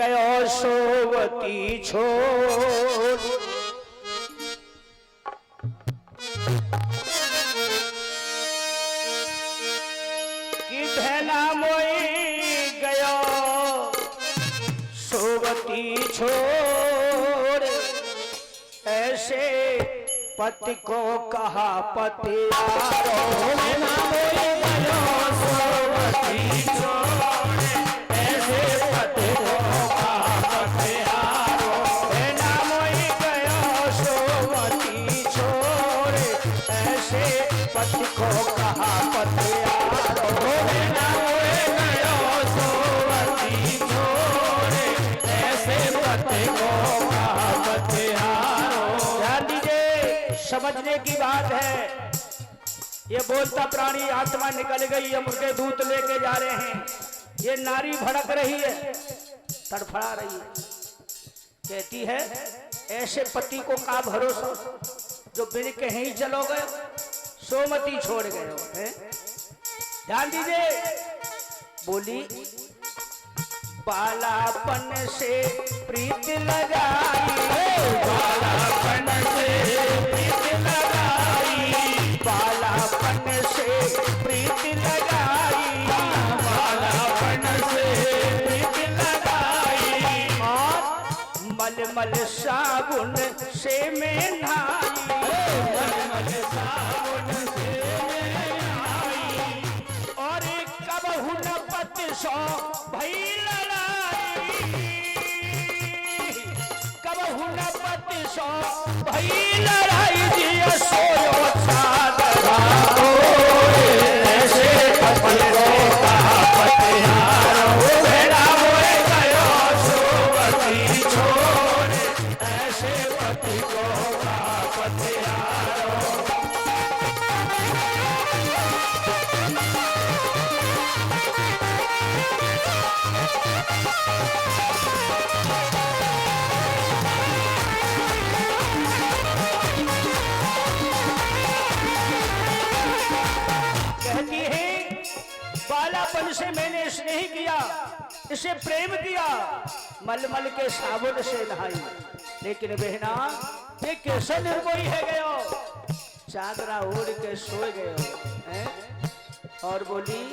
गयो सोवती छोड़। कि धैला मोई गयो सोवती छोड़। ऐसे पति को कहा पतियारो, धैला मोई गयो सोवती छोड़। ऐसे पति को कहा पतियारो, धैला मोई गयो सोवती छोड़। ऐसे पति को कहा पतियारो, धैला मोई गयो सोवती छोड़। ऐसे पति को कहा पतियारो। ध्यान दीजिए, समझने की बात है। ये बोलता प्राणी आत्मा निकल गई, यम के दूत लेके जा रहे हैं। ये नारी भड़क रही है, तड़फड़ा रही है, कहती है ऐसे पति को का भरोसा जो बिन कहीं चलो गए, सोमती छोड़ गए हो। ध्यान दीजिए, बोली बालापन से प्रीत लगाई, बालापन से प्रीत लगाई, बालापन से प्रीत लगाई, बालापन से प्रीत लगाई। और मलमल साबुन से मैं नहाई, मलमल साबुन से मैं नहाई। और कबहू न पति सो भई लड़ाई, कबहू न पति सो भई लड़ाई। जिया सोयो सादरा ऐसे पति को कहा पतियारो, धैला मोई गयो सोवती छोड़। ऐसे पति को कहा पतियारो। कहती है बालापन से मैंने स्नेह किया, इसे प्रेम किया, मलमल के साबुन से नहाई। लेकिन बहना ये कैसा निर्मोही है गयो, चादरा ओढ़ के सो गयो हैं? और बोली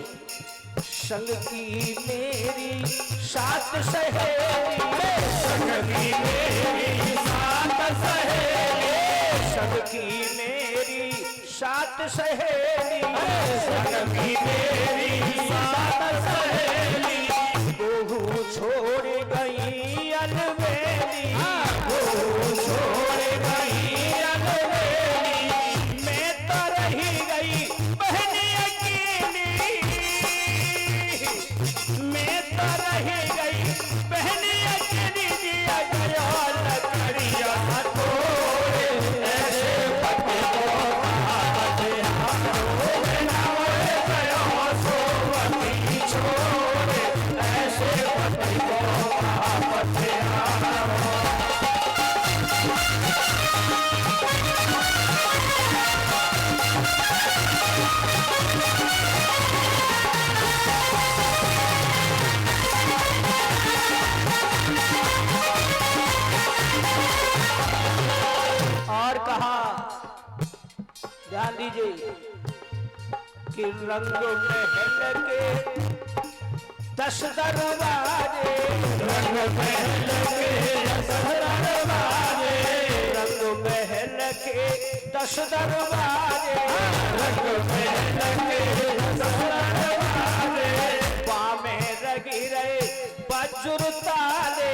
संग की मेरी सात सहेली, संग की मेरी सात सहेली, संग की मेरी सात सहेली, संग की मेरी सात सहेली। बहू छोड़ गई अलवेली, बहू छोड़ गई अलवेली। मैं तो रही गई बहन अकेली, मैं तो रही गई बहन अकेली। जिया गया लकड़िया तोड़े, ऐसे पति को कहा पतियारो, धैला मोई गयो सोवती छोड़। ऐसे पति को कहा पतियारो। और कहा, ध्यान दीजिए, कि रंग महल के 10 दरवाजे, रंग महल के 10 दरवाजे, रंग महल के 10 दरवाजे, रंग महल के 10 दरवाजे। बामे लगी रहे बजुर ताले,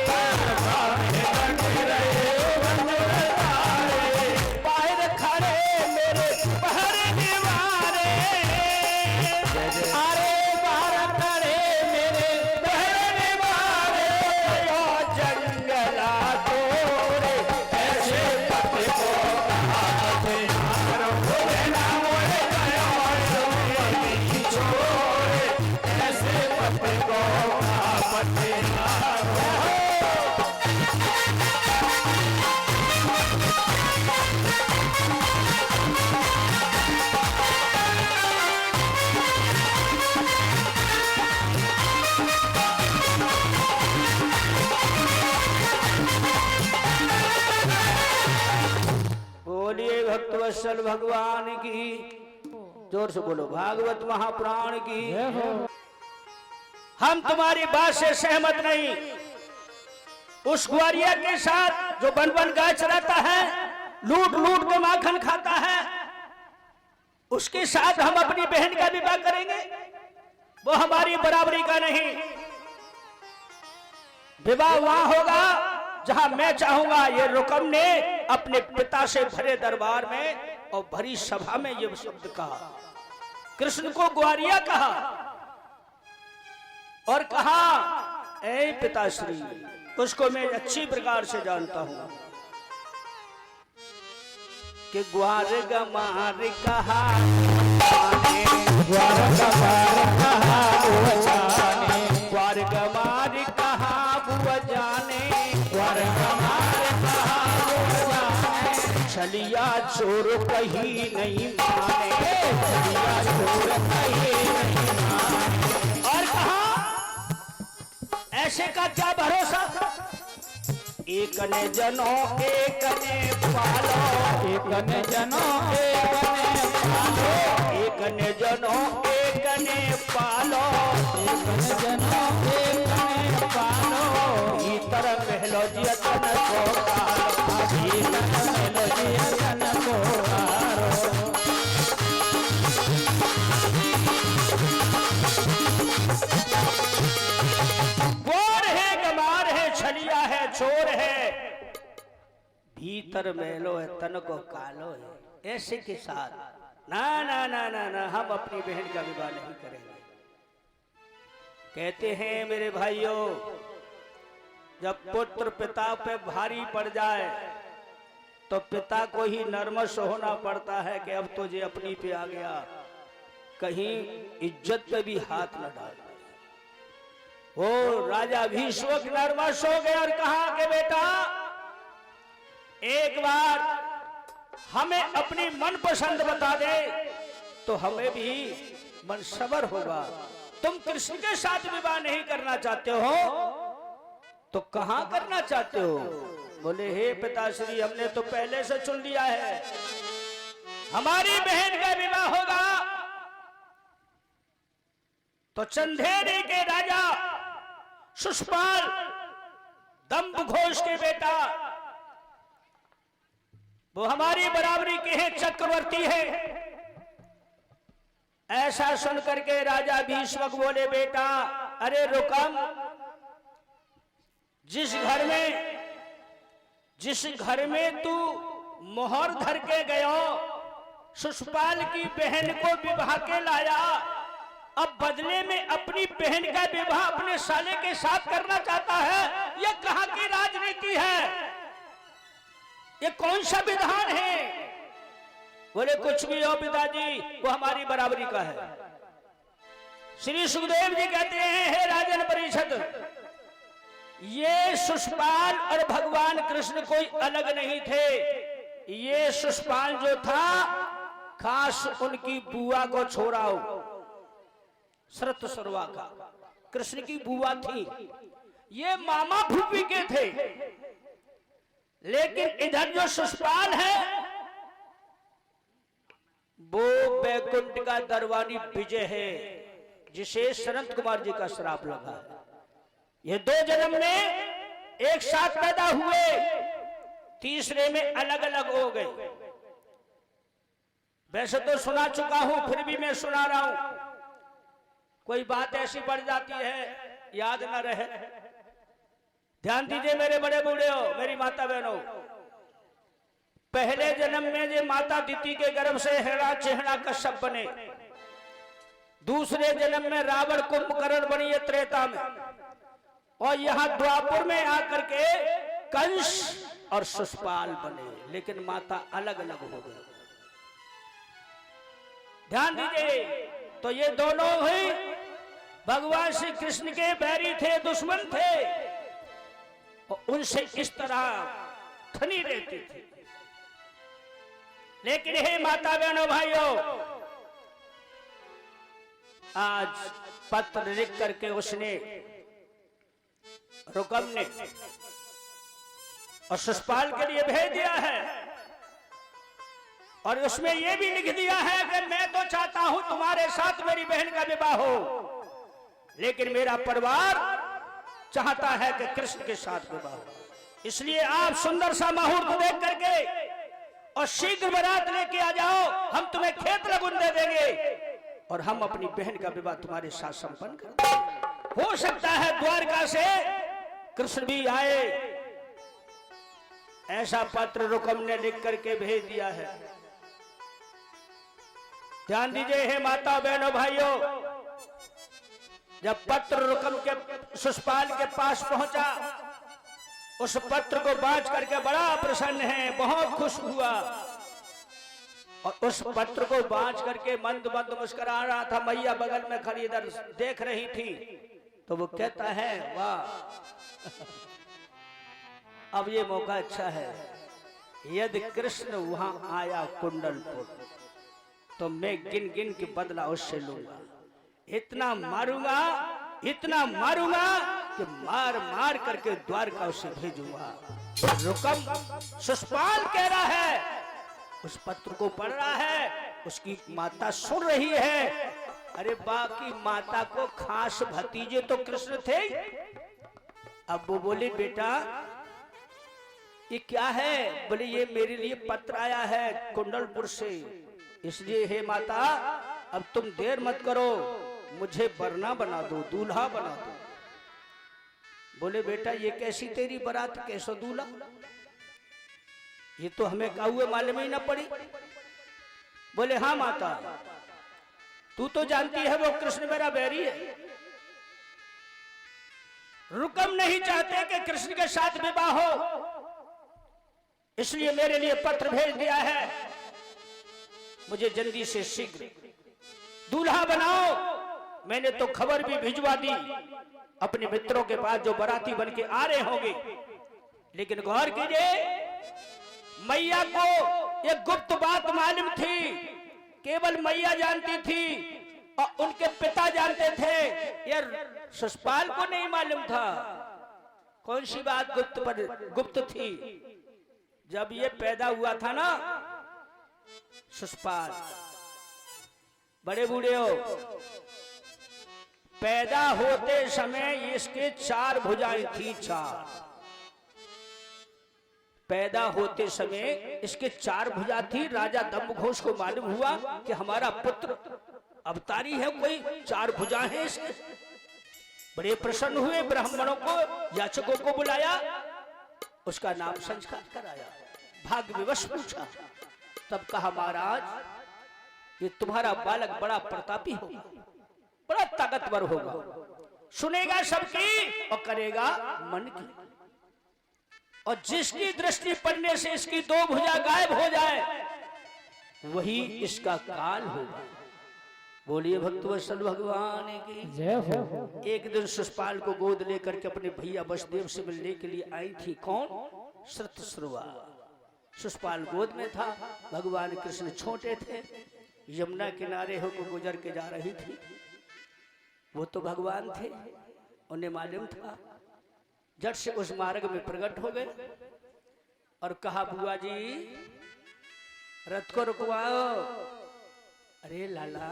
बामे लगी रहे बजुर ताले। बाहर खड़े मेरे पहरे दीवारे, अरे बाहर खड़े मेरे पहरे दीवारे। यो जंगला तोड़े, ऐसे पति को कहा पतियारो, धैला मोई गयो सोवती छोड़। ऐसे पति को कहा पतियारो। वत्सल भगवान की, जोर से बोलो भागवत महापुराण की। हम तुम्हारी बात से सहमत नहीं। उस ग्वारिया के साथ जो बन बन गाय चराता है, लूट लूट के माखन खाता है, उसके साथ हम अपनी बहन का विवाह करेंगे? वो हमारी बराबरी का नहीं। विवाह वहां होगा जहां मैं चाहूंगा। ये रुकम ने अपने पिता से भरे दरबार में और भरी सभा में ये शब्द कहा, कृष्ण को ग्वारिया कहा और कहा, ऐ पिताश्री, उसको मैं अच्छी प्रकार से जानता हूं कि ग्वार गमार कहा, ग्वार गमार कहा वो जाने, ग्वार गमार कहा वो जाने, ग्वार गमार कहा वो जाने, छलिया चोर कहीं नहीं माने, छलिया चोर कहीं नहीं माने। और कहा, ऐसे का क्या भरोसा, एक ने जनो एक ने पालो, एक ने जनो एक ने पालो, एक ने जनो एक ने पालो, एक ने जनो एक ने पालो, भीतर महलो जियतन को कारो, भीतर महलो जियतन को कारो। छलिया है, चोर है, भीतर मेलो है, तन को कालो है। ऐसे के साथ ना ना ना ना ना हम अपनी बहन का विवाह नहीं करेंगे। कहते हैं मेरे भाइयों, जब पुत्र पिता पे भारी पड़ जाए तो पिता को ही नर्मश होना पड़ता है कि अब तो ये अपनी पे आ गया, कहीं इज्जत पे भी हाथ न डाल। वो राजा भीष्म नर्वस हो गए और कहा कि बेटा, एक बार हमें अपनी मनपसंद बता दे तो हमें भी मन सबर होगा। तुम कृष्ण के साथ विवाह नहीं करना चाहते हो तो कहां करना चाहते हो? बोले, हे पिताश्री, हमने तो पहले से चुन लिया है, हमारी बहन का विवाह होगा तो चंदेरी के राजा शिशुपाल, दंभ घोष के बेटा, वो हमारी बराबरी के हैं, चक्रवर्ती है। ऐसा सुनकर के राजा भीष्म बोले, बेटा, अरे रुकम, जिस घर में तू मोहर धर के गयो, शिशुपाल की बहन को विवाह के लाया, अब बदले में अपनी बहन का विवाह अपने साले के साथ करना चाहता है। यह कहां की राजनीति है? ये कौन सा विधान है? बोले, कुछ भी हो पिताजी, वो हमारी बराबरी का है। श्री सुखदेव जी कहते हैं, हे राजन परिषद, ये शिशुपाल और भगवान कृष्ण कोई अलग नहीं थे। ये शिशुपाल जो था, खास उनकी बुआ को छोड़ा हो, शरत सर्वा का, कृष्ण की बुआ थी। ये मामा फूफी के थे। लेकिन इधर जो शिशुपाल है, वो बैकुंठ का दरबारी विजय है, जिसे शरत कुमार जी का श्राप लगा है। ये 2 जन्म में एक साथ पैदा हुए, तीसरे में अलग अलग हो गए। वैसे तो सुना चुका हूं, फिर भी मैं सुना रहा हूं। कोई बात ऐसी पड़ जाती है, याद ना रहे, ध्यान दीजिए मेरे बड़े बूढ़े हो, मेरी माता बहनों। पहले जन्म में ये माता दिति के गर्भ से हिरण्याकश्यप कश्यप बने। दूसरे जन्म में रावण कुंभकर्ण बनी है त्रेता में, और यहां द्वापर में आकर के कंस और शिशुपाल बने, लेकिन माता अलग अलग हो गई। ध्यान दीजिए, तो ये दोनों ही भगवान श्री कृष्ण के बैरी थे, दुश्मन थे, और उनसे इस तरह खनी रहती थी। लेकिन हे माता बहनों भाइयों, आज पत्र लिख करके उसने, रुकम ने, और शिशुपाल के लिए भेज दिया है। और उसमें यह भी लिख दिया है कि मैं तो चाहता हूं तुम्हारे साथ मेरी बहन का विवाह हो, लेकिन मेरा परिवार चाहता है कि कृष्ण के साथ विवाह हो। इसलिए आप सुंदर सा मुहूर्त देख करके और शीघ्र बारात लेके आ जाओ, हम तुम्हें खेत लगुन दे देंगे और हम अपनी बहन का विवाह तुम्हारे साथ संपन्न कर देंगे। हो सकता है द्वारका से कृष्ण भी आए। ऐसा पत्र रुकम ने लिख करके भेज दिया है। ध्यान दीजिए हे माता बहनों भाइयों, जब पत्र रुकम के शिशुपाल के पास पहुंचा, उस पत्र को बांच करके बड़ा प्रसन्न है, बहुत खुश हुआ और उस पत्र को बांच करके मंद मंद मुस्कुरा रहा था। मैया बगल में खड़ी इधर देख रही थी, तो वो कहता है वाह, अब ये मौका अच्छा है, यदि कृष्ण वहां आया कुंडलपुर तो मैं गिन गिन के बदला उससे लूंगा। इतना मारूंगा कि मार मार करके द्वारका उसे भेजूंगा। रुकम शिशुपाल कह रहा है, उस पत्र को पढ़ रहा है, उसकी माता सुन रही है। अरे बाकी माता को खास भतीजे तो कृष्ण थे। अब वो बोली बेटा ये क्या है? बोले ये मेरे लिए पत्र आया है कुंडलपुर से, इसलिए हे माता अब तुम देर मत करो, मुझे वरना बना दो, दूल्हा बना दो। बोले बेटा ये कैसी तेरी बारात, कैसा दूल्हा? ये तो हमें काहुए मालूम ही ना पड़ी। बोले हाँ माता, तू तो जानती है वो कृष्ण मेरा बैरी है। रुकम नहीं चाहते कि कृष्ण के साथ विवाह हो, इसलिए मेरे लिए पत्र भेज दिया है, मुझे जल्दी से शीघ्र दूल्हा बनाओ। मैंने तो खबर भी भिजवा दी अपने मित्रों के पास जो बाराती बन के आ रहे होंगे, लेकिन गौर कीजिए मैया को एक गुप्त बात मालूम थी, केवल मैया जानती थी और उनके पिता जानते थे, ये शिशुपाल को नहीं मालूम था। कौन सी बात गुप्त थी? जब ये पैदा हुआ था ना शिशुपाल, बड़े बूढ़े हो, पैदा होते समय इसके 4 भुजाएं थी, 4। पैदा होते समय इसके 4 भुजा थी। राजा दम्भघोष को मालूम हुआ कि हमारा पुत्र अवतारी है, कोई 4 भुजा है इसके। बड़े प्रसन्न हुए, ब्राह्मणों को याचकों को बुलाया, उसका नाम संस्कार कराया, भाग्य विवश पूछा, तब कहा महाराज ये तुम्हारा बालक बड़ा प्रतापी होगा, बड़ा ताकतवर होगा, सुनेगा सबकी और करेगा मन की, और जिसकी दृष्टि पड़ने से इसकी 2 भुजा गायब हो जाए वही इसका काल होगा। बोलिए भक्तवत्सल भगवान की जय हो। एक दिन शिशुपाल को गोद लेकर के अपने भैया वसुदेव से मिलने के लिए आई थी कौन? श्रुतस्रुवा। शिशुपाल गोद में था, भगवान कृष्ण छोटे थे, यमुना किनारे होकर गुजर के जा रही थी। वो तो भगवान थे, उन्हें मालूम था, झट से उस मार्ग में प्रकट हो गए और कहा बुआ जी रथ को रुकवाओ। अरे लाला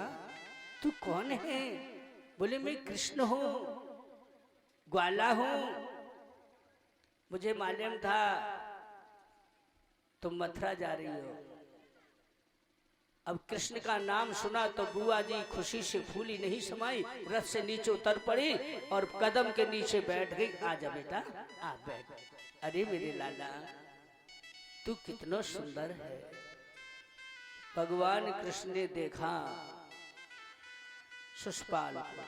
तू कौन है? बोले मैं कृष्ण हूं, ग्वाला हूं, मुझे मालूम था तुम मथुरा जा रही हो। अब कृष्ण का नाम सुना तो बुआ जी खुशी से फूली नहीं समाई, रथ से नीचे उतर पड़ी और कदम के नीचे बैठ गई। आजा बेटा आ बैठ। अरे मेरे लाला तू कितना सुंदर है। भगवान कृष्ण ने देखा शिशुपाल को,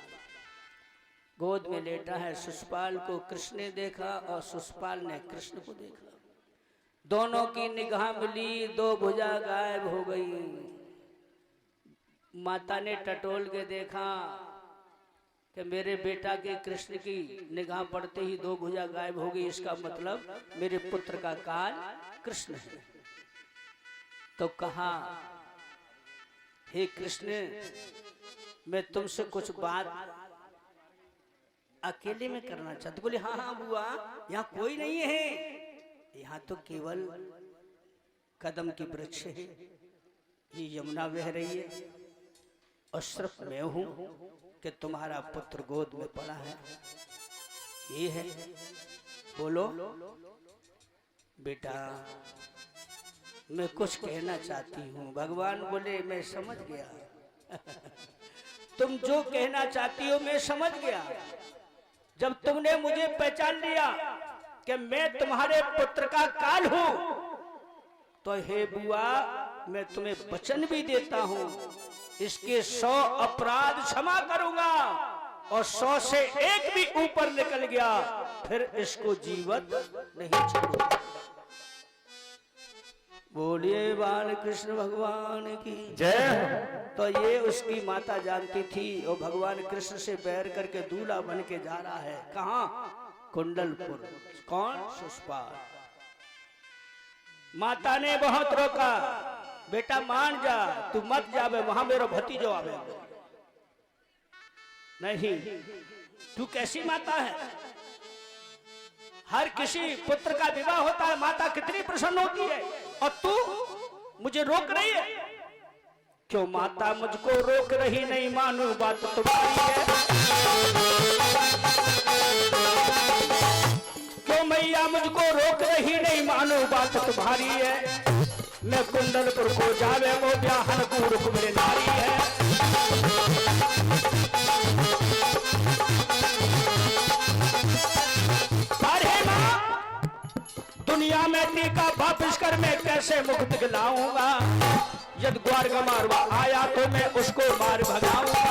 गोद में लेटा है, शिशुपाल को कृष्ण ने देखा और शिशुपाल ने कृष्ण को देखा। दोनों की निगाह मिली, 2 भुजा गायब हो गई। माता ने टटोल के देखा कि मेरे बेटा के कृष्ण की निगाह पड़ते ही 2 भुजा गायब हो गई, इसका मतलब मेरे पुत्र का काल कृष्ण है। तो कहा हे कृष्ण मैं तुमसे कुछ बात अकेले में करना चाहती। बोले हाँ हाँ बुआ, यहाँ कोई नहीं है, यहाँ तो केवल कदम की वृक्ष है, ये यमुना बह रही है और सिर्फ मैं हूं कि तुम्हारा पुत्र गोद में पड़ा है, ये है। बोलो बेटा, मैं कुछ कहना चाहती हूँ। भगवान बोले मैं समझ गया तुम जो कहना चाहती हो मैं समझ गया। जब तुमने मुझे पहचान लिया कि मैं तुम्हारे पुत्र का काल हूं, तो हे बुआ मैं तुम्हें वचन भी देता हूं, इसके 100 अपराध क्षमा करूंगा और 100 से एक भी ऊपर निकल गया फिर इसको जीवित नहीं छोड़ूंगा। बोलिए बाल कृष्ण भगवान की जय। तो ये उसकी माता जानती थी और भगवान कृष्ण से बैर करके दूल्हा बन के जा रहा है। कहां? कुंडलपुर। कौन? शिशुपाल। माता ने बहुत रोका, बेटा मान जा, तू मत जावे, वहां मेरा भतीजो आवे। नहीं, तू कैसी माता है? हर किसी पुत्र का विवाह होता है, माता कितनी प्रसन्न होती है, और तू मुझे रोक रही है। क्यों माता मुझको रोक रही? नहीं मानू बात तुम्हारी है। क्यों मैया मुझको रोक रही? नहीं मानू बात तुम्हारी है। मैं कुंडलपुर को जावे वो ब्याहन को मेरे नारी है। अरे मां, दुनिया में टीका वापिस कर मैं कैसे मुक्त दिलाऊंगा? यदि ग्वार का मारवा आया तो मैं उसको मार भगाऊंगा।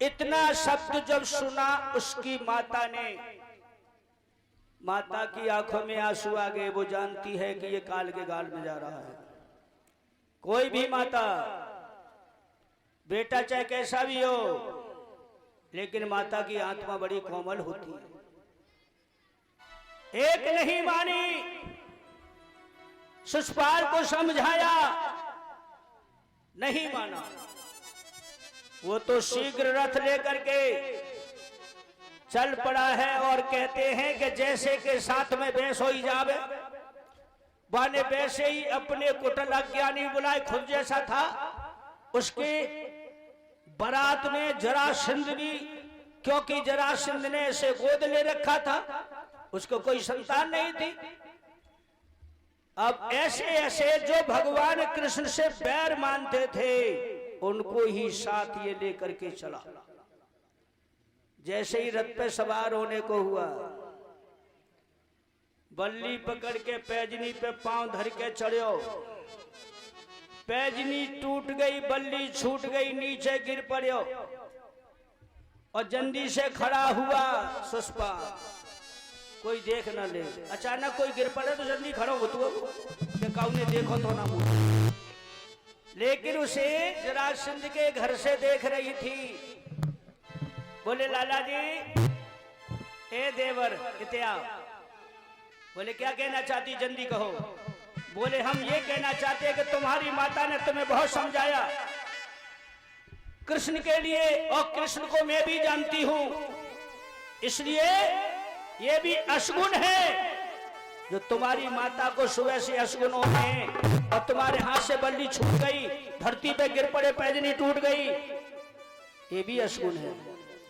इतना शब्द जब सुना उसकी माता ने, माता की आंखों में आंसू आ गए। वो जानती है कि ये काल के गाल में जा रहा है। कोई भी माता, बेटा चाहे कैसा भी हो, लेकिन माता की आत्मा बड़ी कोमल होती है। एक नहीं मानी, शिशुपाल को समझाया, नहीं माना। वो तो शीघ्र रथ लेकर के चल पड़ा है और कहते हैं कि जैसे के साथ में बेस हो ही जावे। बाने वैसे ही अपने कुटल अज्ञानी बुलाए, खुद जैसा था। उसके बारात में जरासंध भी, क्योंकि जरासंध ने इसे गोद ले रखा था, उसको कोई संतान नहीं थी। अब ऐसे ऐसे जो भगवान कृष्ण से बैर मानते थे उनको ही साथ ये लेकर के चला। जैसे ही रथ पे सवार होने को हुआ, बल्ली पकड़ के पैजनी पे पांव धर के चढ़ो। पैजनी टूट गई, बल्ली छूट गई, नीचे गिर पड़ो और जल्दी से खड़ा हुआ शिशुपाल। कोई देख न ले, अचानक कोई गिर पड़े तो जल्दी खड़ा हो तू, ने देखो तो ना मुझे। लेकिन उसे जरासंध के घर से देख रही थी। बोले लाला जी, ए देवर इत्या। बोले क्या कहना चाहती, जल्दी कहो। बोले हम ये कहना चाहते हैं कि तुम्हारी माता ने तुम्हें बहुत समझाया कृष्ण के लिए, और कृष्ण को मैं भी जानती हूं, इसलिए ये भी अशगुन है जो तुम्हारी माता को सुबह से अशगुन हो गए और तुम्हारे हाथ से बल्ली छूट गई, धरती पे गिर पड़े, पैजनी टूट गई, ये भी अशगुन है।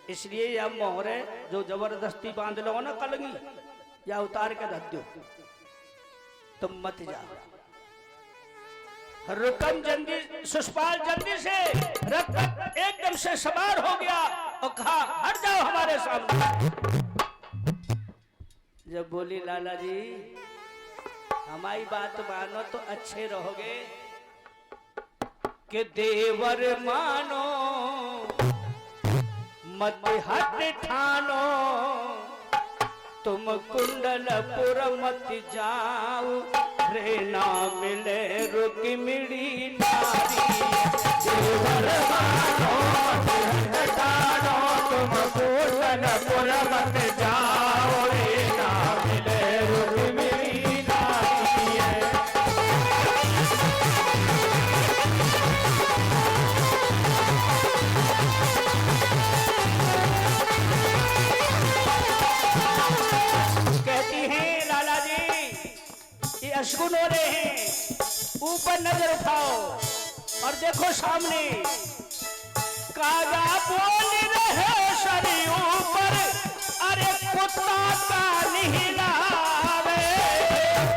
इसलिए यह मोहरे जो जबरदस्ती बांध लो ना कलगी, या उतार के धर दो, तुम मत जाओ। रुकम जल्दी, शिशुपाल जल्दी से रथ एकदम से सवार हो गया और कहा हट जाओ हमारे सामने। जब बोली लाला जी हमारी बात मानो तो अच्छे रहोगे, कि देवर मानो मत हट ठानो, तुम कुंडलपुर मत जाओ, रे ना मिले रुक्मिणी नारी। देवर मानो मत हट ठानो, तुम कुंडलपुर मत जाओ, रे ना मिले रुक्मिणी नारी। ऊपर नजर उठाओ और देखो सामने कागा बोल रहे सरी ऊपर, अरे कुत्ता का निहिलावे।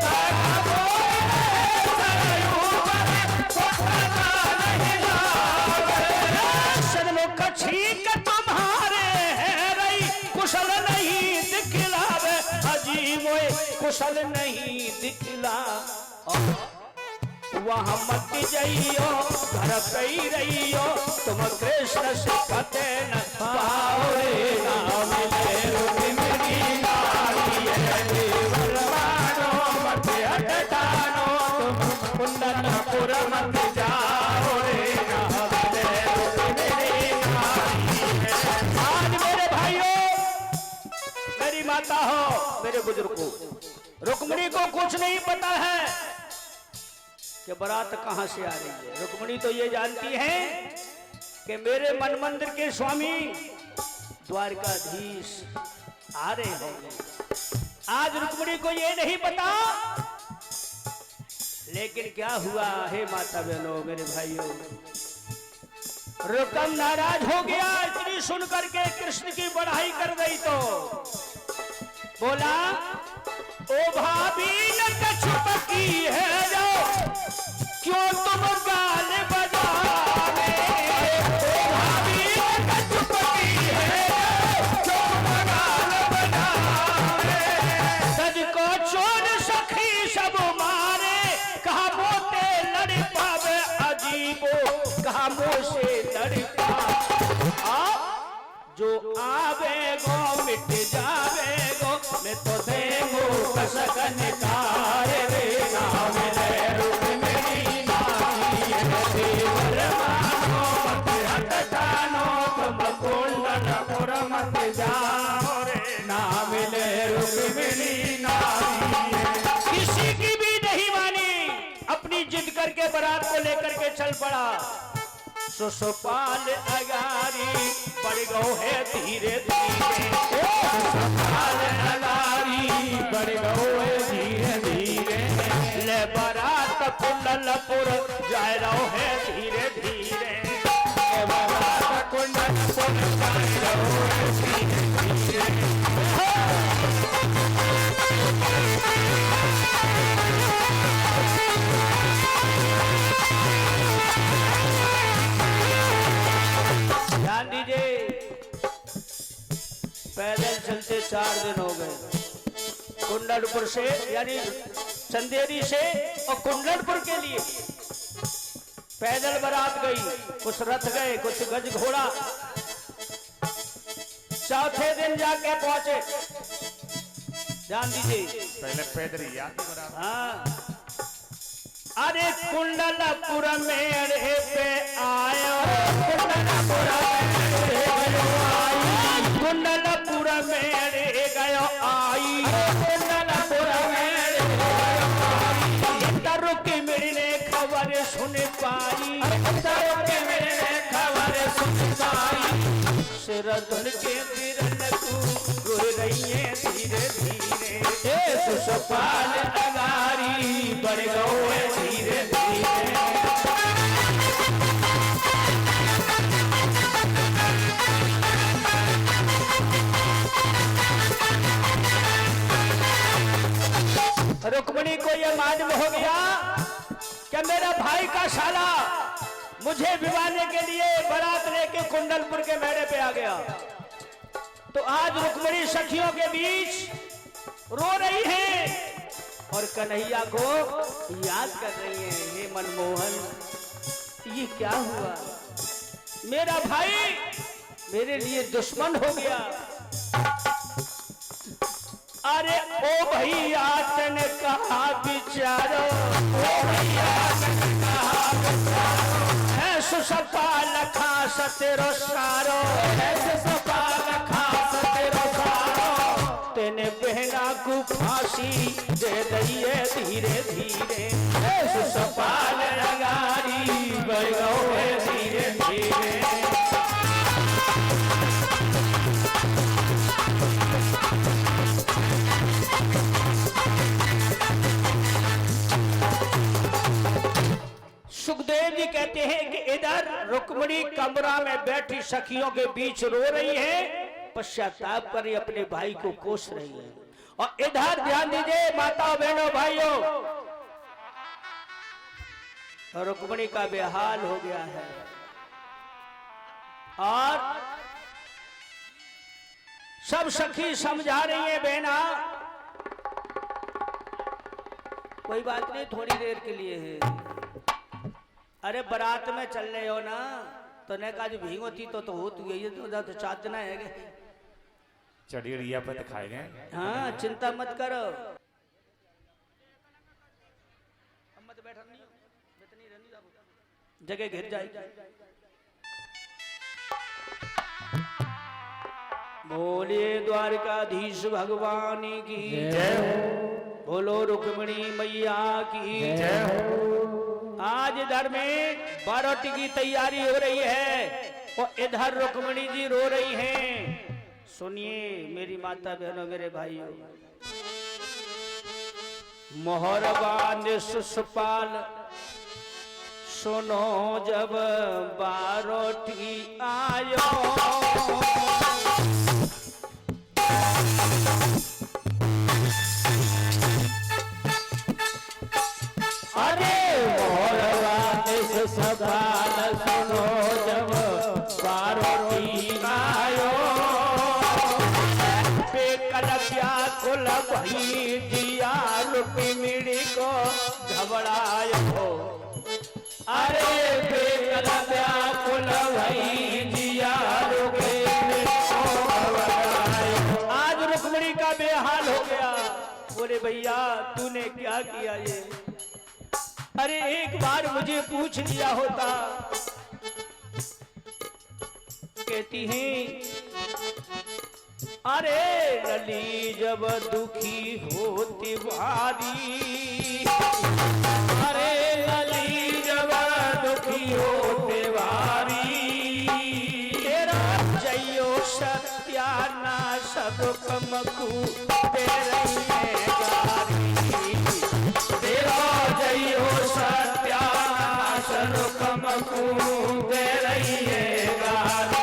कागा बोल रहे सरी ऊपर, कुत्ता का निहिलावे। सदनो कछी का तुम्हारे है रही, कुशल नहीं दिखलावे। अजीब कुशल नहीं दिखला, वहाँ मत जाइयो, घर पे ही रहियो, तुम कृष्ण सिखते न पाओगे। नाम ले रुक्मिणी नारी है देवर मानो, मत हटानो तुम कुंदनपुर मत जाओ रे। नाम ले रुक्मिणी नारी है। आज मेरे भाइयों, मेरी माता हो, मेरे बुजुर्गों, रुक्मिणी को कुछ नहीं पता है कि बारात कहां से आ रही है। रुक्मिणी तो ये जानती है कि मेरे मन मंदिर के स्वामी द्वारकाधीश आ रहे होंगे। आज रुक्मिणी को ये नहीं पता, लेकिन क्या हुआ है माता बहनों, मेरे भाइयों, रुकम नाराज हो गया इतनी सुन करके कृष्ण की बढ़ाई कर गई तो बोला, ओ भाभी न कछु की है जो, क्यों तुम गाल बजावे। ओ भाभी न कछु की है जो, क्यों तुम गाल बजावे। सज को चोर सखी सब मारे, कहा मोते लड़ पावे। अजीबो कहा मुँह से लड़ पावे। जो आवे गो मिट जावे गो, मैं तो देंगो कसकन कार रे। नाम ले रुक्मिणी नारी है देवर मानो, मत हटानो तुम कुंदनपुर मत जाओ रे। नाम ले रुक्मिणी नारी है। किसी की भी नहीं मानी, अपनी जिद करके बारात को लेकर के चल पड़ा। सुसपाल अगारी बढ़ गो है धीरे धीरे। सुसपाल अगारी बढ़ गो है धीरे धीरे। ले बारात कुंडलपुर जाए रहो है धीरे धीरे। बारात कुंडलपुर जाए रहो है धीरे धीरे। ध्यान दीजिए, पैदल चलते 4 दिन हो गए, कुंडलपुर से यानी चंदेरी से और कुंडलपुर के लिए पैदल बारात गई। कुछ रथ गए, कुछ गज घोड़ा। चौथे दिन जाके पहुंचे। ध्यान दीजिए, पहले पैदल ही आती बारात। हाँ, अरे कुंडलपुर मेरे पे आयो, कुंडलपुर मेरे गयो आई, कुंडलपुर मेरे रुक्मिणी ने खबर सुन पाई, रुक्मिणी ने खबर सुन पाई। सिर धुन के गिरन को गुर रही है धीरे धीरे। सुसपाल अगारी बढ़ गो है धीरे धीरे। रुक्मिणी को यह मालूम हो गया कि मेरा भाई का शाला मुझे विवाहने के लिए बारात लेके कुंडलपुर के मेड़े पे आ गया। तो आज रुक्मिणी सखियों के बीच रो रही है और कन्हैया को याद कर रही है। हे मनमोहन, ये क्या हुआ? मेरा भाई मेरे लिए दुश्मन हो गया। अरे ओ भैया तने कहा बिचारो, ओ भैया तने कहा बिचारो। है सुसपाल खास तेरो सारो, है सुसपाल खास तेरो सारो। तेने बहना को फांसी दे दइए धीरे धीरे। है सुसपाल अगारी बढ़ गो है धीरे धीरे। देखते हैं कि इधर रुक्मिणी कमरा में बैठी सखियों के बीच रो रही है, पश्चाताप कर अपने भाई को कोस रही है। और इधर ध्यान दीजिए माताओं बहनों भाइयों, रुक्मिणी का बेहाल हो गया है और सब सखी समझा रही है बहना कोई बात नहीं, थोड़ी देर के लिए है। अरे बारात में चल रहे हो ना, तो ने कहा जो भींग होती तो हो तू यही तो चादना है चढ़ी रिया पे खाए गए। हाँ चिंता मत करो, मत बैठा नहीं जगह घिर जाएगी। बोलिए द्वारकाधीश भगवान की जय, बोलो रुक्मिणी मैया की जय। आज इधर में बाराती की तैयारी हो रही है और इधर रुक्मिणी जी रो रही हैं। सुनिए मेरी माता बहनों मेरे भाइयों, मोहरबान सुसपाल सुनो जब बाराती आयो, सवाल सुनो जब बाराती आयो, बेकल व्याकुल भई दिया रुक्मिणी को घबरायो। अरे बेकल व्याकुल भई दिया रुक्मिणी को घबरायो। आज रुक्मिणी का बेहाल हो गया। बोले भैया तूने क्या किया ये, अरे एक बार मुझे पूछ लिया होता। कहती हैं अरे लली जब दुखी होती भारी, अरे लली जब दुखी होते भारी, तेरा जयो सत्यानाश दुखमकु दे रही है गारी, तेरा जयो सत्यानाश दुखमकु दे रही है गारी।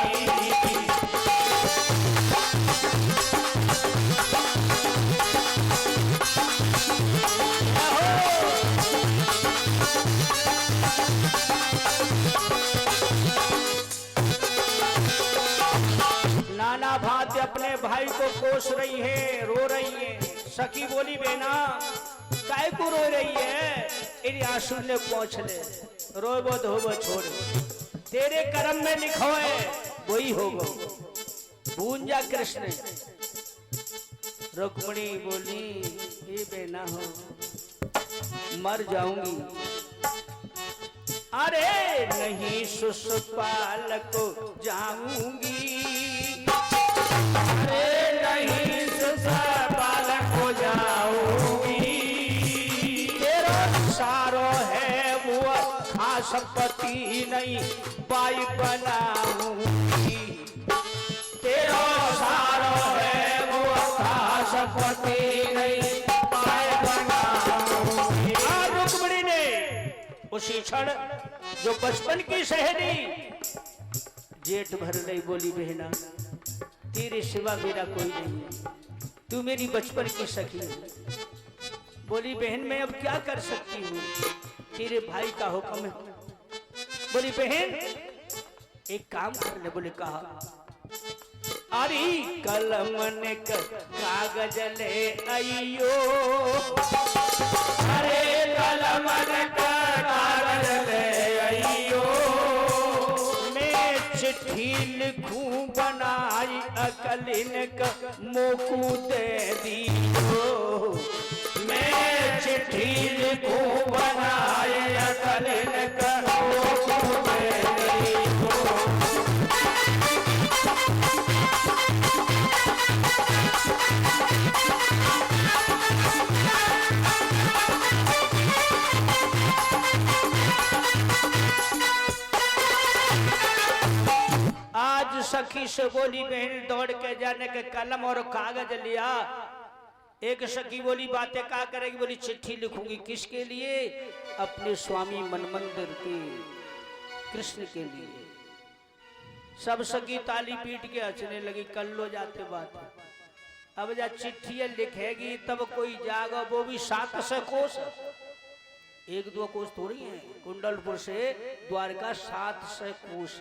नाना भांति अपने भाई को कोस रही है, रो रही है। सखी बोली बेना काय को रो रही है, इन आंसू ने पहुंच ले, रोबो धोबो छोड़, तेरे कर्म में लिखो है वही होगा। भूंजा कृष्ण। रुक्मिणी बोली ये बेना हो मर जाऊंगी। अरे नहीं सुसपाल को जाऊंगी, अरे नहीं सुसपाल को जाऊंगी, तेरा सारो है वो खास पति नहीं बाई बनाऊंगी, तेरा सारो है वो खास पति नहीं बाई बनाऊंगी। रुक्मिणी ने उसी क्षण जो बचपन की सहेली जेठ भर नहीं बोली बहना तेरे सिवा मेरा कोई नहीं है, तू मेरी बचपन की सखी है। बोली बहन मैं अब क्या कर सकती हूँ, तेरे भाई का हुक्म है। बोली बहन एक काम करने। बोले कहा अरे कलम ने कागज ले आइयो, अरे कलम ने कागज ले आइयो, मैं चिट्ठी लिखूं बनाई अकलिन का मोकू दे दियो, मैं चिट्ठी लिखूं बनाई अकलिन का मोकू दे दियो। आज सखी से बोली बहन दौड़ के जाने के कलम और कागज लिया। एक सखी बोली बातें क्या करेगी, बोली चिट्ठी लिखूंगी किसके लिए, अपने स्वामी मनमंदिर के। कृष्ण के लिए। सब सखी ताली पीट के हंसने लगी, कल लो जाते बात। अब जा चिट्ठियां लिखेगी तब कोई जागा, वो भी 700 कोस, 1-2 कोस थोड़ी है। कुंडलपुर से द्वारका 700 कोस।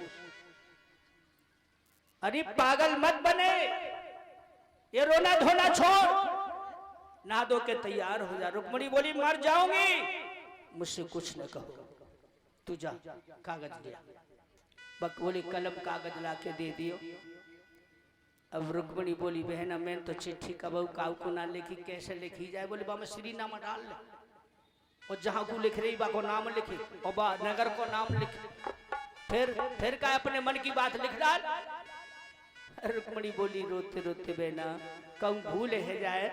अरे पागल मत बने, ये रोना धोना छोड़, नहा धो के तैयार हो जा। रुक्मणी बोली मर जाऊंगी, मुझसे कुछ न कहो, तू जा कागज लिया। बक बोली कलम कागज ला के दे दियो। अब रुक्मणी बोली बहन मैं तो चिट्ठी कबू काऊ को ना लिखी, कैसे लिखी जाए। बोली बा मैं श्री नाम डाल ले, और जहां को लिख रही बा को नाम लिखी, और बा नगर को नाम लिखी, फिर का अपने मन की बात लिख डाल। रुक्मणी बोली रोते रोते बहना कहूँ भूल है जाए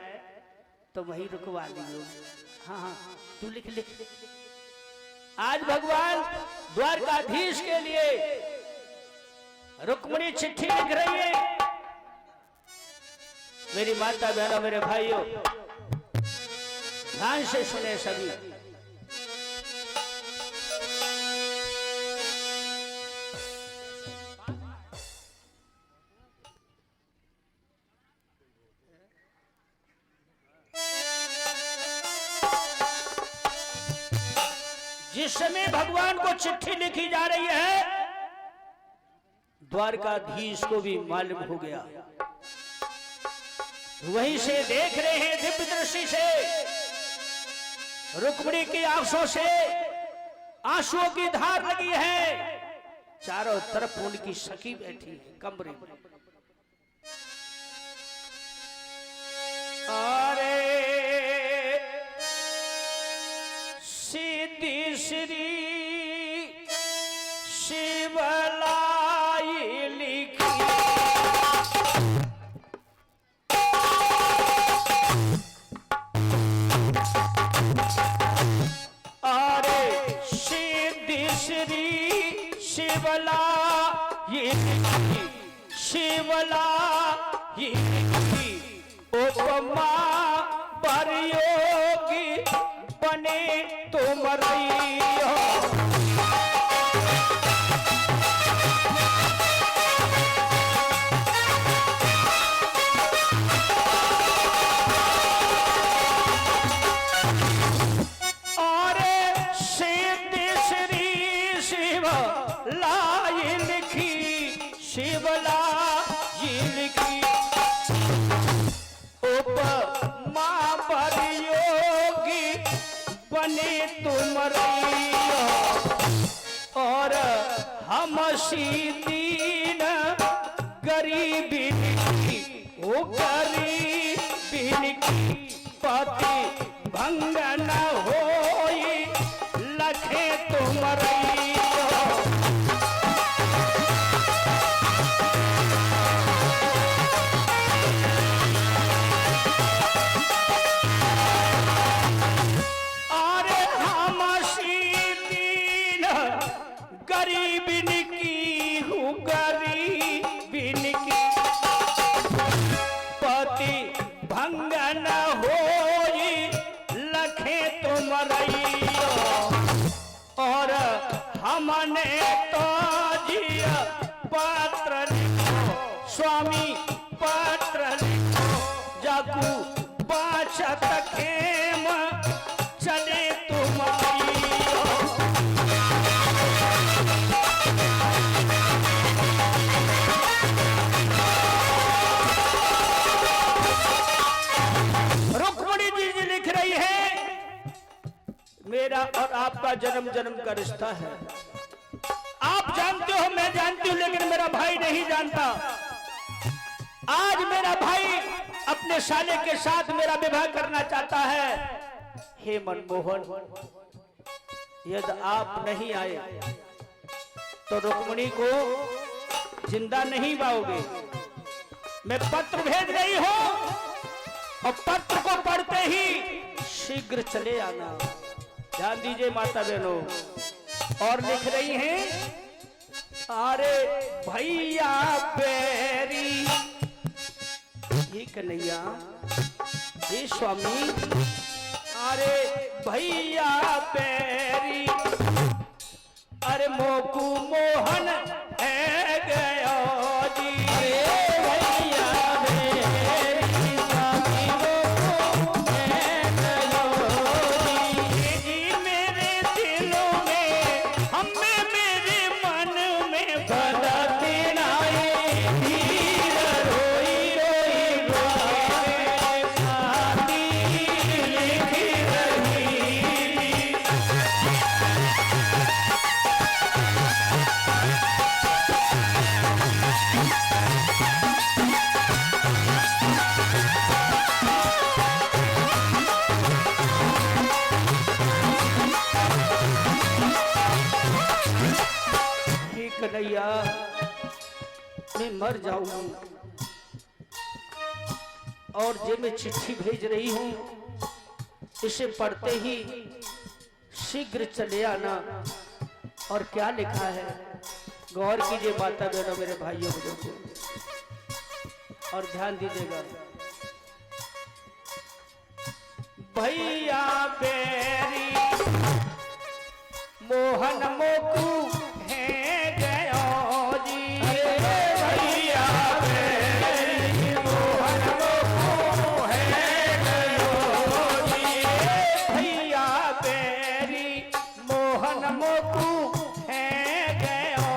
तो वही रुकवा लियो। हाँ हाँ तू लिख लिख। आज भगवान द्वारकाधीश के लिए रुक्मणी चिट्ठी लिख रही है। मेरी माता बहनों मेरे भाइयों ध्यान से सुने सभी। जिस समय भगवान को चिट्ठी लिखी जा रही है, द्वारकाधीश को भी मालूम हो गया। वहीं से देख रहे हैं दिव्य दृष्टि से, रुक्मिणी की आंखों से आंसुओं की धार लगी है। चारों तरफ उनकी सखी बैठी है कमरे में। अरे सीधी श्री शिवलाई लिखी, अरे सीधी श्री शिवलाई लिखी, शिवलाई लिखी, उपमा परयोगी बने तुम रहियो। अरे सिद्धि श्री शिव लाई लिखी, शिव लाई लिखी, उपमा परयोगी बने तुम रहियो। और हम दीन गरीबी की, वो गरीबी की पति भंग न होई, लखे तुम रहियो। गरीबिन की हूँ गरीबिन की पति भंग न होई, लखे तुम रहियो। और हमने तो जिया पत्र लिखो, स्वामी पत्र लिखो, जाकू बाचत खेम चले तुम रहियो। मेरा और आपका जन्म जन्म का रिश्ता है। आप जानते हो, मैं जानती हूं, लेकिन मेरा भाई नहीं जानता। आज मेरा भाई अपने साले के साथ मेरा विवाह करना चाहता है। हे मनमोहन, यदि आप नहीं आए तो रुक्मिणी को जिंदा नहीं पाओगे। मैं पत्र भेज रही हूं और पत्र को पढ़ते ही शीघ्र चले आना। ध्यान दीजिए माता बहनों। और लिख रही हैं, अरे भैया बेरी, ये कन्हैया, ये स्वामी, अरे भैया बेरी, अरे अरे मोकू मोहन है गयो जी। भैया मेरी साथी मोकू है गयो जी। मेरे दिलों में हमें मेरे मन में बदती नाई धीर रोई रोई गावे साथी लिख रही। हे कन्हैया मैं मर जाऊं और जे मैं चिट्ठी भेज रही हूं इसे पढ़ते ही शीघ्र चले आना। और क्या लिखा है गौर कीजिए माता बहनों मेरे भाइयों बहनों और ध्यान दीजिएगा। भैया बेरी मोहन मोकू है गयो जी। भैया मेरी मोहन मोकू है गयो जी। भैया बेरी मोहन मोकू है गयो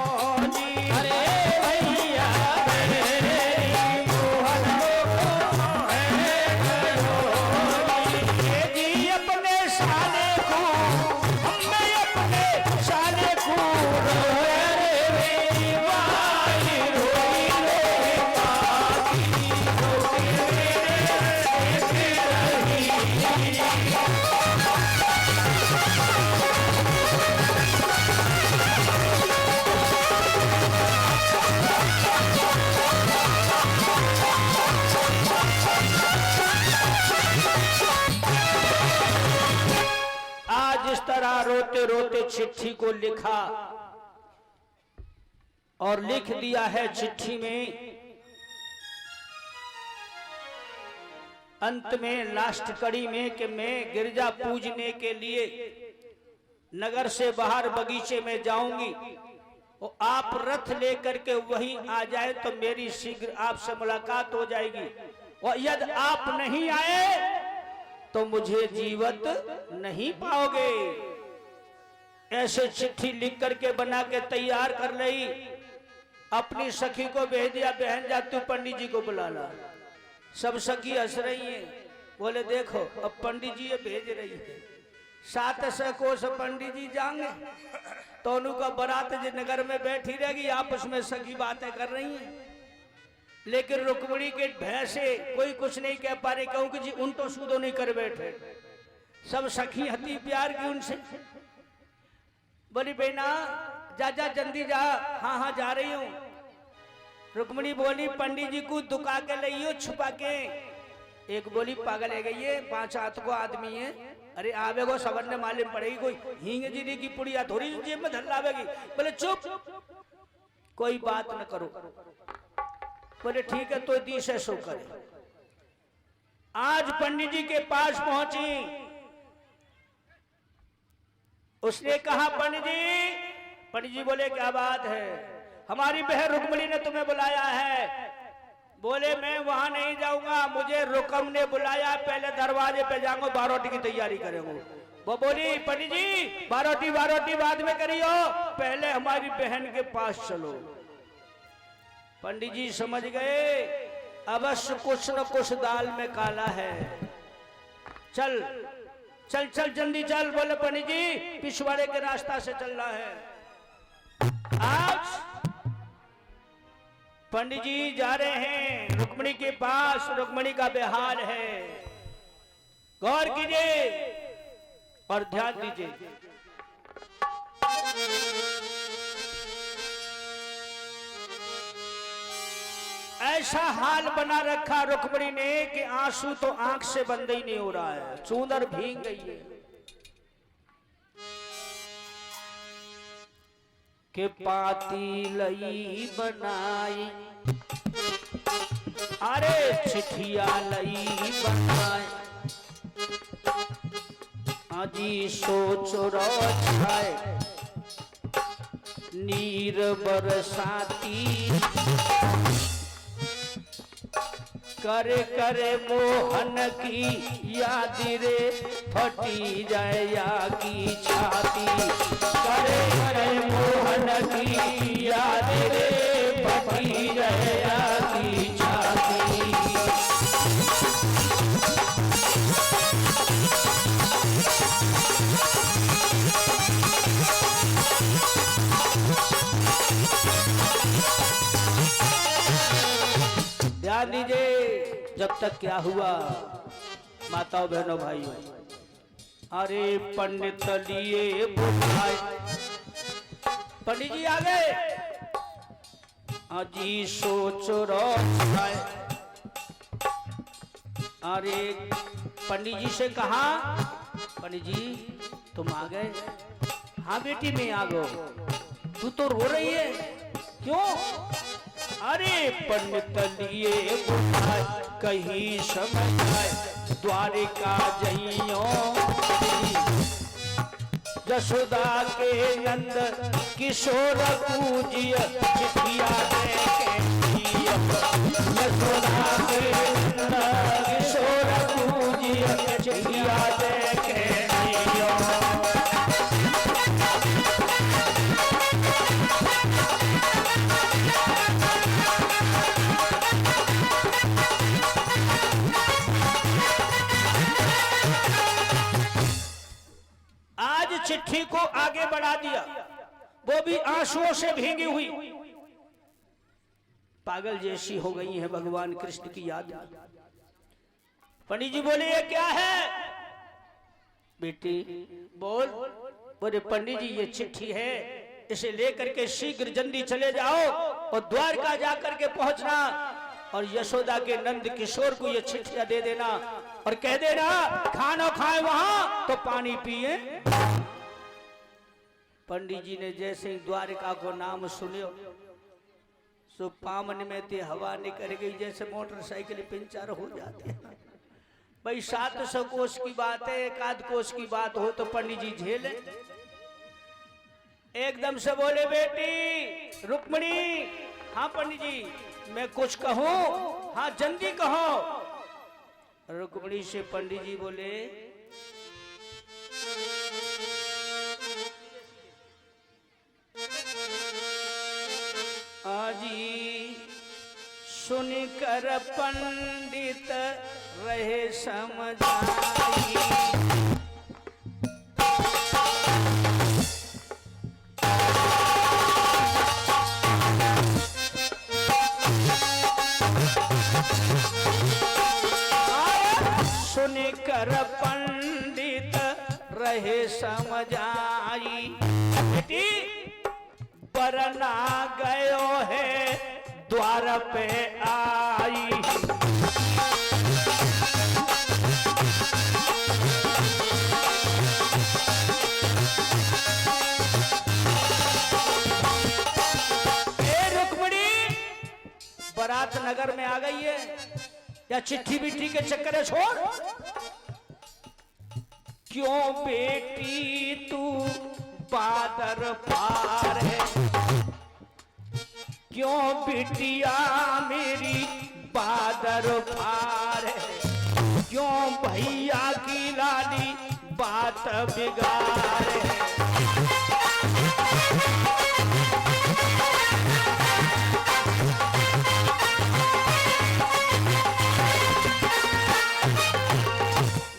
जी। अरे भैया मेरी मोहन मोकू है गयो ये जी अपने साले को हमें अपने साले को रे मेरी माई रोई रोई पाती रोती रही। आज इस तरह रोते रोते चिट्ठी को लिखा और लिख दिया है चिट्ठी में। अंत में लास्ट कड़ी में कि मैं गिरजा पूजने के लिए नगर से बाहर बगीचे में जाऊंगी और आप रथ लेकर के वहीं आ जाए तो मेरी शीघ्र आपसे मुलाकात हो जाएगी। और यदि आप नहीं आए तो मुझे जीवित नहीं पाओगे। ऐसे चिट्ठी लिख करके बना के तैयार कर ली। अपनी सखी को भेज दिया, बहन जा तू पंडित जी को बुला ला। सब सखी हंस रही हैं, बोले देखो अब पंडित जी ये भेज रही है। 700 कोस पंडित जी जाएंगे तो उनका बारात जी नगर में बैठी रहेगी, आपस में सखी बातें कर रही हैं। लेकिन रुक्मिणी के भैंसे कोई कुछ नहीं कह पा रहे, क्योंकि जी उन तो सूदो नहीं कर बैठे। सब सखी हती प्यार की उनसे। बोली बेना जा जा जल्दी जा। हाँ हाँ जा रही हूँ। रुक्मिणी बोली पंडित जी को दुका के लइयो छुपा के। एक बोली पागल है गई है, 5 हाथ को आदमी है। अरे आवेगो सबर ने मालूम पड़ेगी, कोई हींग जीरी की पुड़िया थोड़ी जेब में धर लावेगी। बोले चुप, कोई बात न करो। बोले ठीक है तो दी से सो करे। आज पंडित जी के पास पहुंची। उसने कहा पंडित जी बोले क्या बात है, हमारी बहन रुक्मिणी ने तुम्हें बुलाया है। बोले मैं वहां नहीं जाऊंगा, मुझे रुकम ने बुलाया, पहले दरवाजे पे जाऊंगा, बारोटी की तैयारी करेंगे। वो बोली पंडित जी बारोटी बाद में करियो, पहले हमारी बहन के पास चलो। पंडित जी समझ गए अवश्य कुछ न कुछ दाल में काला है। चल चल चल जल्दी चल। बोले पंडित जी पिछवाड़े के रास्ता से चलना है। आज पंडित जी जा रहे हैं रुक्मिणी के पास। रुक्मिणी का बेहाल है, गौर कीजिए और ध्यान दीजिए। ऐसा हाल बना रखा रुक्मिणी ने कि आंसू तो आंख से बंद ही नहीं हो रहा है, चूंदर भीग गई है। के पाती लई बनाई, अरे चिठिया लई बनाई, अजी सोच रो छाए नीर बरसाती करे करे मोहन की याद रे फटी जाए या की छाती करे करे मोहन की याद रे फटी जाए या की छाती। ध्यान दीजिए, जब तक क्या हुआ माताओं बहनों भाइयों, अरे पंडित लिए बुलाए, पंडित जी आ गए, अजी सोच रहा है। अरे पंडित जी से कहा, पंडित जी तुम आ गए? हाँ बेटी मैं आ गया। तू तो रो रही है, क्यों? अरे पंडित लिए बुलाए कहीं समझ आए, द्वारिका जइयो यशोदा के नंद किशोर पूजिय चिठिया देके यशोदा के नंद किशोर पूजिय चिठिया देके चिट्ठी को आगे बढ़ा दिया, वो भी आंसुओं से भीगी हुई। पागल जैसी हो गई है भगवान कृष्ण की याद। पंडित जी बोले ये क्या है? बेटी बोल। बोले पंडित जी ये चिट्ठी है, इसे लेकर के शीघ्र जल्दी चले जाओ और द्वारका जाकर के पहुंचना और यशोदा के नंद किशोर को ये चिट्ठियां दे देना और कह देना खाना खाए वहां तो पानी पिए। पंडित जी ने जैसे ही द्वारिका को नाम सुनियो, सो पामन में ते हवा निकल गई, जैसे मोटरसाइकिल पंचर हो जाती है। भाई 700 कोस की बात है, एक आध कोस की बात हो तो पंडित जी झेले। एकदम से बोले बेटी रुक्मणी। हाँ पंडित जी मैं कुछ कहूं? हाँ जल्दी कहो। रुक्मणी से पंडित जी बोले आजी सुनकर पंडित रहे समझाई, सुनकर पंडित रहे समझाई। बेटी बरना गयो है द्वार पे आई, रुक्मिणी बारात नगर में आ गई है या चिट्ठी बिट्ठी के चक्कर छोड़। क्यों बेटी तू बादर पार है, क्यों बिटिया मेरी बादर पार है, क्यों भैया की लाली बात बिगाड़ है।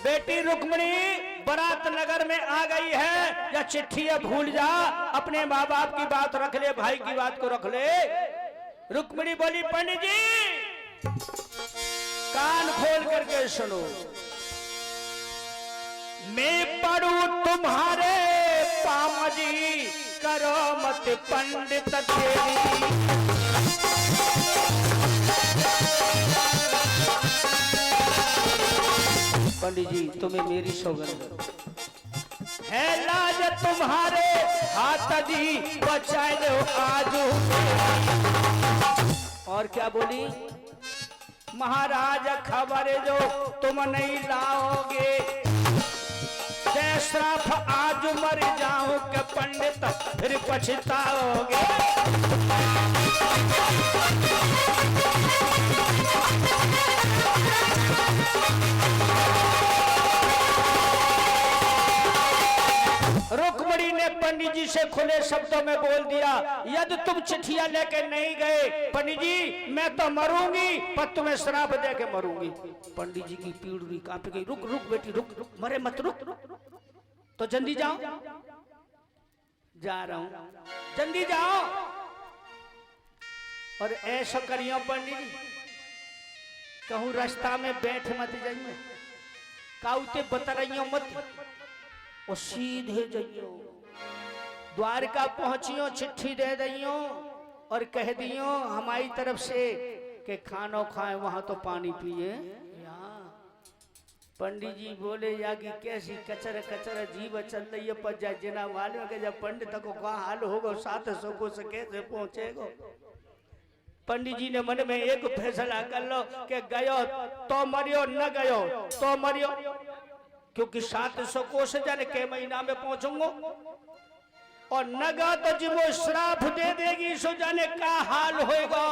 बेटी रुक्मिणी बारात नगर में आ गई है या चिट्ठी भूल जा, अपने माँ बाप की बात रख ले, भाई की बात को रख ले। रुक्मिणी बोली पंडित जी कान खोल करके सुनो, मैं पढ़ू तुम्हारे पामजी करो मत पंडित तेरी। पंडित जी तुम्हें मेरी सौगंध है, लाज तुम्हारे हाथ जी बचाए दो आजू। और क्या बोली? महाराज खबर जो तुम नहीं लाओगे दे श्राप आज मर जाऊं के पंडित फिर पछताओगे। रुक्मणी ने पंडित जी से खुले शब्दों में बोल दिया, यदि तुम चिट्ठियां लेके नहीं गए पंडित जी मैं तो मरूंगी, पर तुम्हें श्राप दे के मरूंगी। पंडित जी की पीढ़ी कांप गई। रुक रुक बेटी रुक, मरे मत रुक। तो जल्दी जाओ। जा रहा हूं, जल्दी जाओ। और ऐसा करियो पंडित जी, कहूं रास्ता में बैठ मत जाइयो, काउते बता रही मत, और सीधे जाइयो द्वारका पहुंचियो, चिट्ठी दे दियो और कह दियो हमारी तरफ से कि खानो खाए वहां तो पानी पिए। पंडित जी बोले या कि कैसी कचर कचर जीव चल रही है, पर जना मालूम है कि जब पंडित को का हाल होगा 700 को से कैसे पहुंचेगा। पंडित जी ने मन में एक फैसला कर लो कि गयो तो मरियो, न गयो तो मरियो, क्योंकि 700 कोस जाने के महीना में पहुंचूंगा, और न गा तो जी वो श्राप दे देगी, सो जाने का हाल होगा।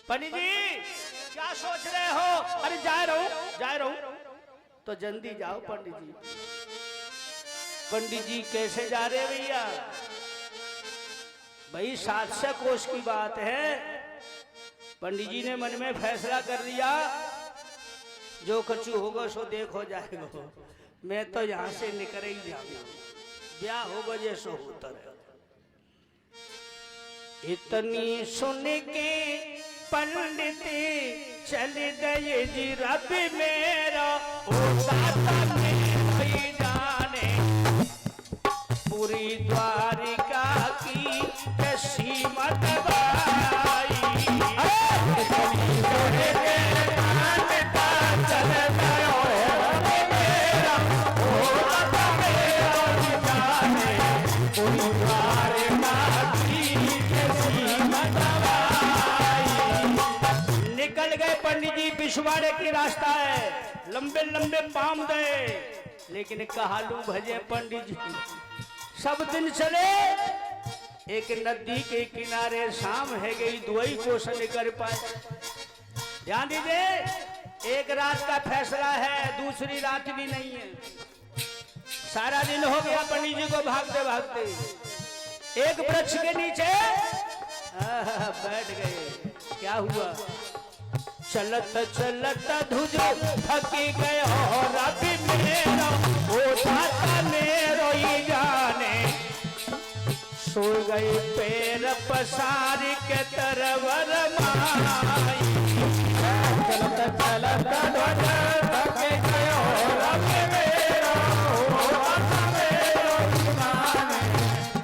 पंडित जी क्या सोच रहे हो? अरे जा रहा हूं। तो जल्दी जाओ पंडित जी। पंडित जी कैसे जा रहे भैया? भाई 700 कोस की बात है। पंडित जी ने मन में फैसला कर लिया, जो कछु होगा सो देखो जाएगा, मैं तो यहाँ से निकल ही जाऊंगा, ब्याह होगा जैसो होता रहे। इतनी सुन के पंडित चल गए जी रब मेरा, ओ दाता मेरी जाने पूरी द्वारिका की कैसी मतवाई। निकल गए पंडित जी, पिछवाड़े की रास्ता है, लंबे लंबे पाम गए, लेकिन कहालू भजे पंडित जी। सब दिन चले, एक नदी के किनारे शाम है गई, दुई को से निकल पाए। ध्यान दीजिए, एक रात का फैसला है, दूसरी रात भी नहीं है। सारा दिन हो गया पंडित जी को भागते भागते। एक वृक्ष के नीचे बैठ गए। क्या हुआ? चलत चलत धुज थकी गए, रब मेरा ओ दाता मेरो ही जाने, सो गए पैर पसार के तरवर माई। चलत चलत धुज थकी गए, रब मेरा ओ दाता मेरो ही जाने,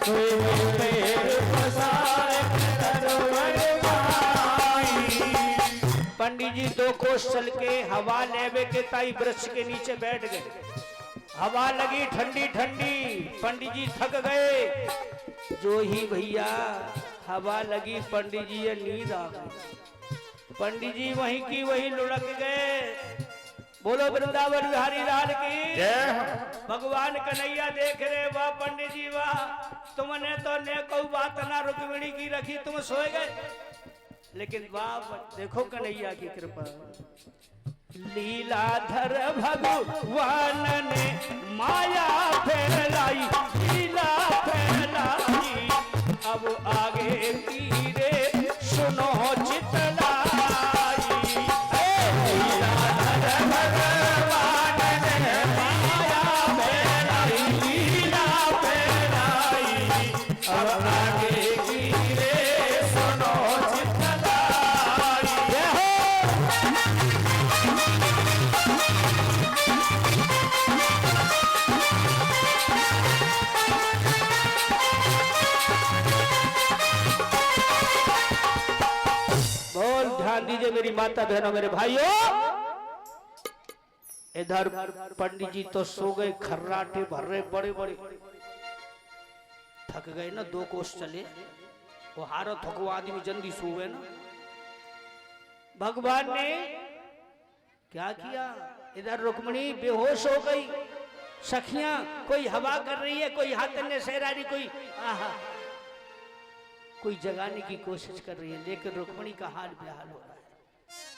सो गए पैर पसार के तरवर माई। पंडित जी 2 कोस चल के हवा लेवे के ताई वृक्ष के नीचे बैठ गए। हवा लगी ठंडी ठंडी, पंडित जी थक गए। जो ही भैया हवा लगी, पंडित जी ये नींद आ गई। पंडित जी वहीं की वहीं लुढ़क गए। बोलो वृंदावन बिहारी लाल की। भगवान कन्हैया देख रहे, वाह पंडित जी वाह, तुमने तो ने कोई बात ना रुक्मिणी की रखी, तुम सोए गए। लेकिन बाप देखो कन्हैया की कृपा, लीलाधर भगवान ने माया फैलाई, लीला फैलाई। अब आगे तीरे सुनो चितलाई। लीलाधर भगवान ने माया फैलाई, लीला फैलाई। अब आगे तीरे सुनो दीजिए मेरी माता बहनों मेरे भाइयों। इधर पंडित जी तो सो गए, खर्राटे भर रहे बड़े बड़े, थक गए ना, 2 कोस चले, वो हारो थको आदमी जल्दी सो गए ना। भगवान ने क्या किया? इधर रुक्मणी बेहोश हो गई, सखियां कोई हवा कर रही है, कोई हाथ ने सहरारी, कोई आहा कोई जगाने की कोशिश कर रही है, लेकिन रुक्मणी का हाल बेहाल हो रहा है।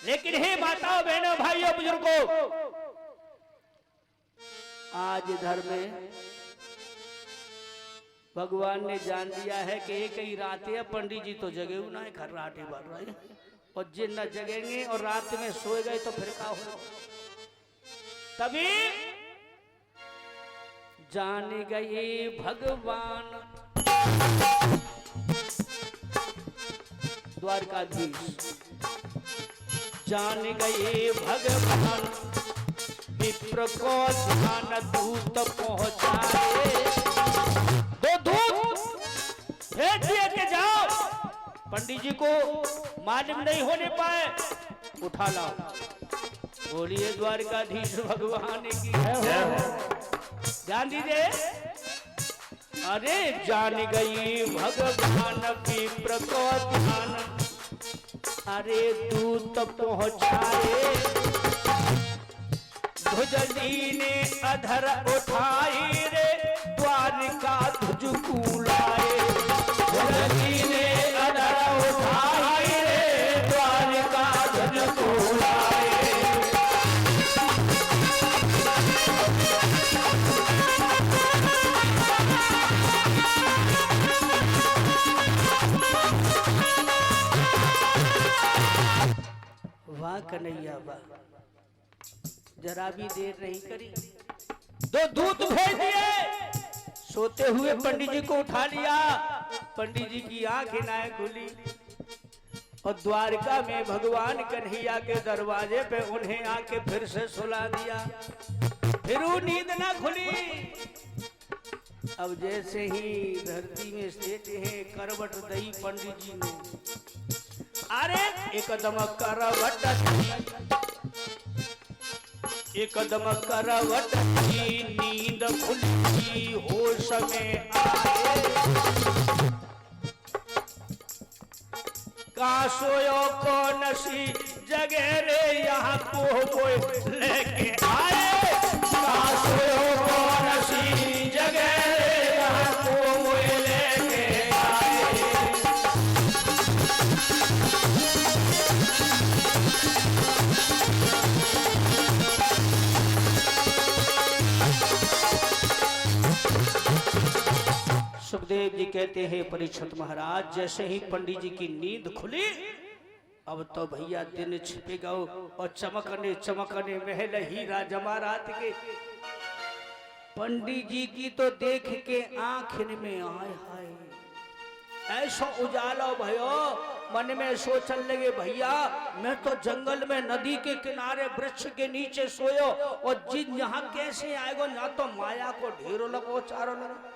लेकिन हे माताओं बहनों भाइयों बुजुर्गों, आज इधर में भगवान ने जान दिया है कि एक ही रात है, पंडित जी तो जगे हुए ना है, खर्राटे भर रहे हैं, और जिन न जगेंगे और रात में सोए गए तो फिर क्या हो। तभी जान गए भगवान द्वारकाधीश, जान गए भगवान विप्र को ध्यान दूत पहुंचाए। दो दूत भेज दिए कि जाओ, पंडित जी को मालूम नहीं होने पाए, उठा लाओ। बोलिए द्वारकाधीश भगवान की ध्यान दीजिए। अरे जान गई भगवान विप्र को ध्यान, अरे दूत पहुंचाए। ध्वजली ने अधर उठाई रे, द्वारिका ध्वज कुलाए। ध्वजली ने अधर उठाई रे, द्वारिका ध्वज कुलाए। वाह कन्हैया वाह, जरा भी देर नहीं करी, दो दूत भेज दिए। सोते हुए पंडित जी को उठा लिया, पंडित जी की आंखें ना खुली, और द्वारका में भगवान कन्हैया के दरवाजे पे उन्हें आके फिर से सुला दिया। फिर वो नींद ना खुली। अब जैसे ही धरती में लेटे हैं, करवट दई पंडित जी ने, अरे एकदम करवट, एकदम करवट की नींद खुली, होश में आए। का सोयो कौन सी जगह रे, यहाँ को लेके आए। का सोयो कौन सी जगह रे, यहाँ को लेके आए। सुखदेव जी कहते हैं परीक्षित महाराज, जैसे ही पंडित जी की नींद खुली, अब तो भैया दिन छिपेगा और चमकने चमकने महल हीरा जमारात के। पंडित जी की तो देख के आंख में आए हाय, ऐसा उजाला भयो, मन में सोचने लगे भैया मैं तो जंगल में नदी के किनारे वृक्ष के नीचे सोयो, और जिन यहाँ कैसे आएगो, यहाँ तो माया को ढेरों लगो चारों लगो।